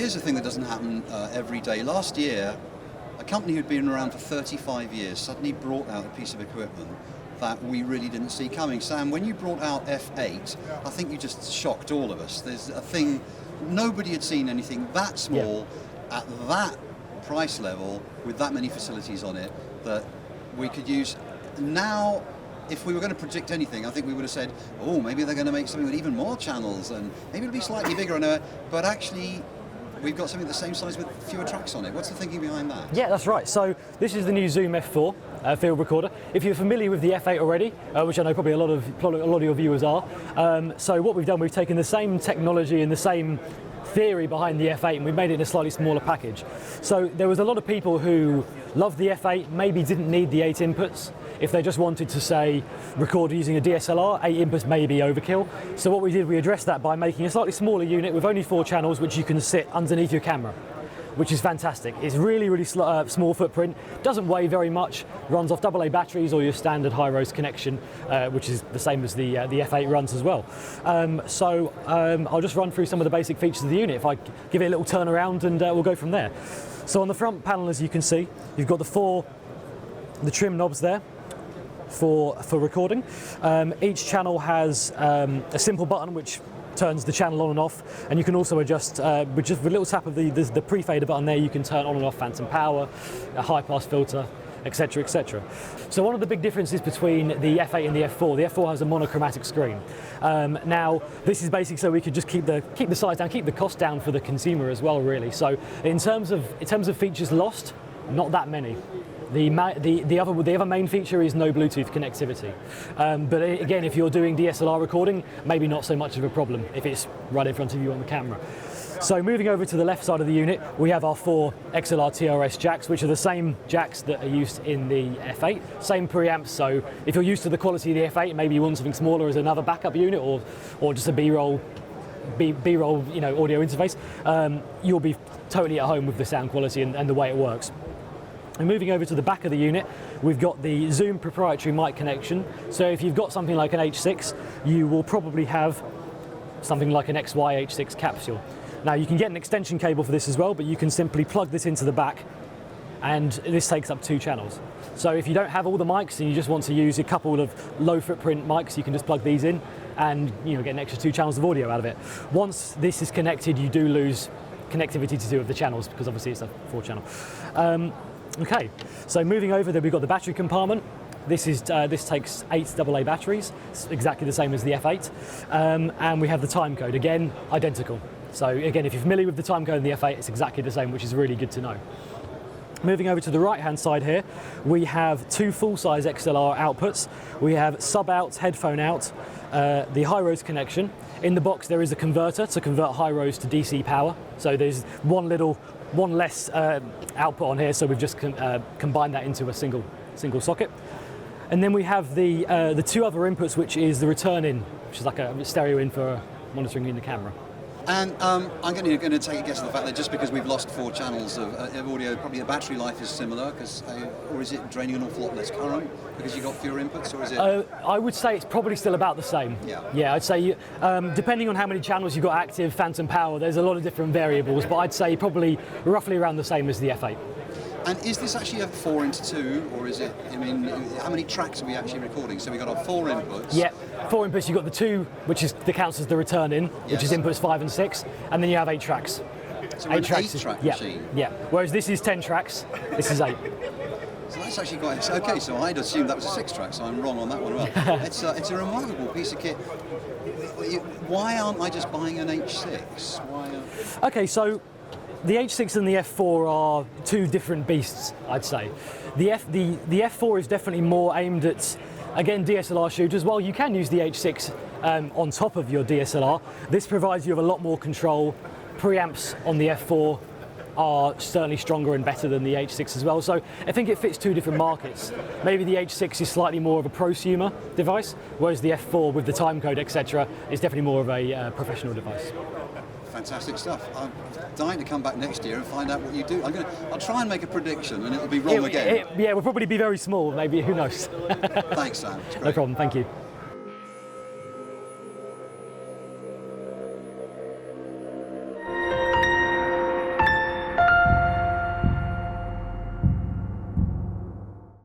here's the thing that doesn't happen every day. Last year, a company who'd been around for 35 years suddenly brought out a piece of equipment that we really didn't see coming. Sam, when you brought out F8, I think you just shocked all of us. There's a thing, nobody had seen anything that small at that price level with that many facilities on it that we could use. Now, if we were going to predict anything, I think we would have said, oh, maybe they're going to make something with even more channels and maybe it'll be slightly bigger. But actually, we've got something the same size with fewer tracks on it. What's the thinking behind that? Yeah, that's right. So this is the new Zoom F4 field recorder. If you're familiar with the F8 already, which I know probably a lot of your viewers are, so what we've done, we've taken the same technology and the same theory behind the F8 and we've made it in a slightly smaller package. So there was a lot of people who loved the F8, maybe didn't need the 8 inputs. If they just wanted to, say, record using a DSLR, 8 inputs may be overkill. So what we did, we addressed that by making a slightly smaller unit with only 4 channels, which you can sit underneath your camera, which is fantastic. It's really small footprint, doesn't weigh very much, runs off AA batteries or your standard high-rose connection, which is the same as the F8 runs as well. I'll just run through some of the basic features of the unit. If I give it a little turn around and we'll go from there. So on the front panel, as you can see, you've got the trim knobs there for recording. Each channel has a simple button which turns the channel on and off, and you can also adjust with just a little tap of the pre-fader button there. You can turn on and off phantom power, a high pass filter, etc, etc. So one of the big differences between the F8 and the F4, the F4 has a monochromatic screen. Now this is basically so we could just keep the size down, keep the cost down for the consumer as well, really. So in terms of features lost, not that many. The other main feature is no Bluetooth connectivity. But again, if you're doing DSLR recording, maybe not so much of a problem if it's right in front of you on the camera. So moving over to the left side of the unit, we have our 4 XLR TRS jacks, which are the same jacks that are used in the F8, same preamps. So if you're used to the quality of the F8, maybe you want something smaller as another backup unit, or just a B-roll, audio interface, you'll be totally at home with the sound quality and the way it works. And moving over to the back of the unit, we've got the Zoom proprietary mic connection. So if you've got something like an H6, you will probably have something like an XY H6 capsule. Now you can get an extension cable for this as well, but you can simply plug this into the back and this takes up 2 channels. So if you don't have all the mics and you just want to use a couple of low footprint mics, you can just plug these in and get an extra 2 channels of audio out of it. Once this is connected, you do lose connectivity to 2 of the channels because obviously it's a 4 channel. Okay, so moving over there, we've got the battery compartment. This takes 8 AA batteries. It's exactly the same as the F8. And we have the time code, again, identical. So again, if you're familiar with the time code in the F8, it's exactly the same, which is really good to know. Moving over to the right-hand side here, we have 2 full-size XLR outputs. We have sub-out, headphone out, the high-rose connection. In the box, there is a converter to convert high-rose to DC power. So there's one less output on here, so we've just combined that into a single socket. And then we have the 2 other inputs, which is the return in, which is like a stereo in for monitoring in the camera. And I'm going to take a guess at the fact that just because we've lost 4 channels of audio, probably the battery life is similar, or is it draining an awful lot less current because you've got fewer inputs, or is it? I would say it's probably still about the same. Yeah, I'd say depending on how many channels you've got active, phantom power, there's a lot of different variables, but I'd say probably roughly around the same as the F8. And is this actually a 4:2, or is it, how many tracks are we actually recording? So we've got our 4 inputs. Yeah, 4 inputs, you've got the 2, which counts as the return in, which is inputs 5 and 6, and then you have 8 tracks. So we're 8-track machine? Yeah, whereas this is 10 tracks, this is 8. So that's actually quite, okay, so I'd assumed that was a 6-track, so I'm wrong on that one as well. It's a remarkable piece of kit. Why aren't I just buying an H6? Okay, so the H6 and the F4 are 2 different beasts, I'd say. The F4 is definitely more aimed at, again, DSLR shooters. While you can use the H6 on top of your DSLR, this provides you with a lot more control. Preamps on the F4 are certainly stronger and better than the H6 as well. So I think it fits 2 different markets. Maybe the H6 is slightly more of a prosumer device, whereas the F4 with the time code, etc., is definitely more of a professional device. Fantastic stuff. I'm dying to come back next year and find out what you do. I'll try and make a prediction and it'll be wrong again. Yeah, we'll probably be very small, maybe, who knows. Thanks, Sam. No problem, thank you.